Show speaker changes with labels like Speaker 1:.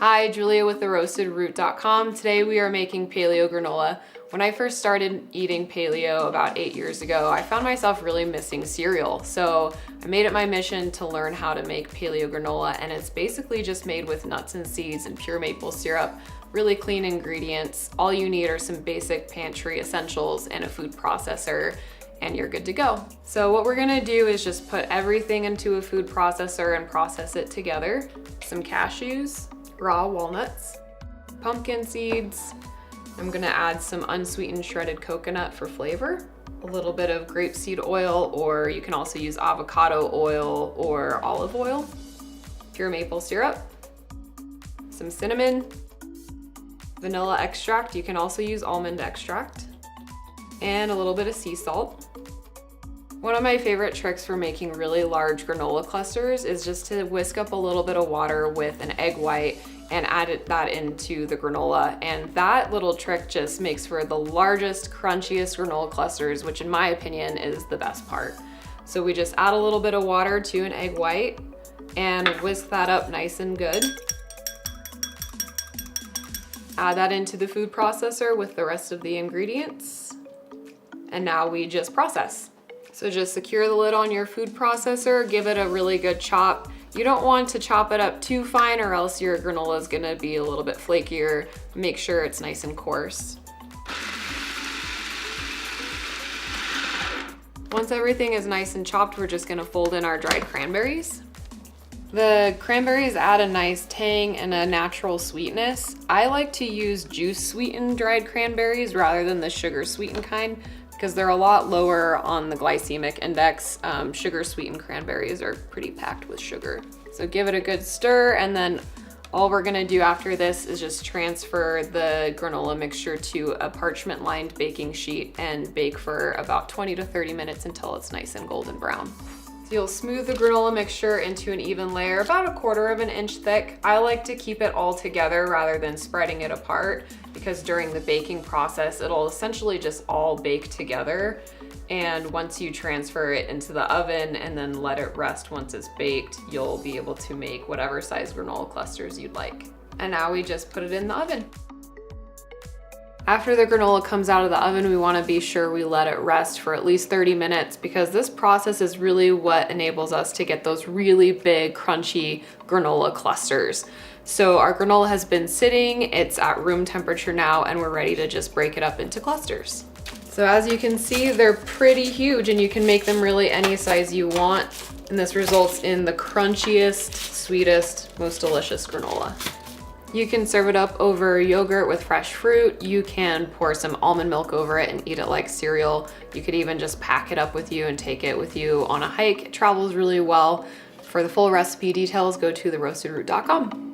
Speaker 1: Hi, Julia with theroastedroot.com. Today we are making paleo granola. When I first started eating paleo about 8 years ago, I found myself really missing cereal. So I made it my mission to learn how to make paleo granola, and it's basically just made with nuts and seeds and pure maple syrup, really clean ingredients. All you need are some basic pantry essentials and a food processor, and you're good to go. So what we're gonna do is just put everything into a food processor and process it together. Some cashews, raw walnuts, pumpkin seeds. I'm gonna add some unsweetened shredded coconut for flavor, a little bit of grapeseed oil, or you can also use avocado oil or olive oil, pure maple syrup, some cinnamon, vanilla extract. You can also use almond extract, and a little bit of sea salt. One of my favorite tricks for making really large granola clusters is just to whisk up a little bit of water with an egg white and add that into the granola. And that little trick just makes for the largest, crunchiest granola clusters, which in my opinion is the best part. So we just add a little bit of water to an egg white and whisk that up nice and good. Add that into the food processor with the rest of the ingredients. And now we just process. So just secure the lid on your food processor, give it a really good chop. You don't want to chop it up too fine or else your granola is gonna be a little bit flakier. Make sure it's nice and coarse. Once everything is nice and chopped, we're just gonna fold in our dried cranberries. The cranberries add a nice tang and a natural sweetness. I like to use juice sweetened dried cranberries rather than the sugar sweetened kind, because they're a lot lower on the glycemic index. Sugar sweetened cranberries are pretty packed with sugar. So give it a good stir, and then all we're gonna do after this is just transfer the granola mixture to a parchment lined baking sheet and bake for about 20 to 30 minutes until it's nice and golden brown. So you'll smooth the granola mixture into an even layer, about 1/4 of an inch thick. I like to keep it all together rather than spreading it apart, because during the baking process, it'll essentially just all bake together. And once you transfer it into the oven and then let it rest once it's baked, you'll be able to make whatever size granola clusters you'd like. And now we just put it in the oven. After the granola comes out of the oven, we want to be sure we let it rest for at least 30 minutes, because this process is really what enables us to get those really big, crunchy granola clusters. So our granola has been sitting, it's at room temperature now, and we're ready to just break it up into clusters. So as you can see, they're pretty huge, and you can make them really any size you want. And this results in the crunchiest, sweetest, most delicious granola. You can serve it up over yogurt with fresh fruit. You can pour some almond milk over it and eat it like cereal. You could even just pack it up with you and take it with you on a hike. It travels really well. For the full recipe details, go to theroastedroot.com.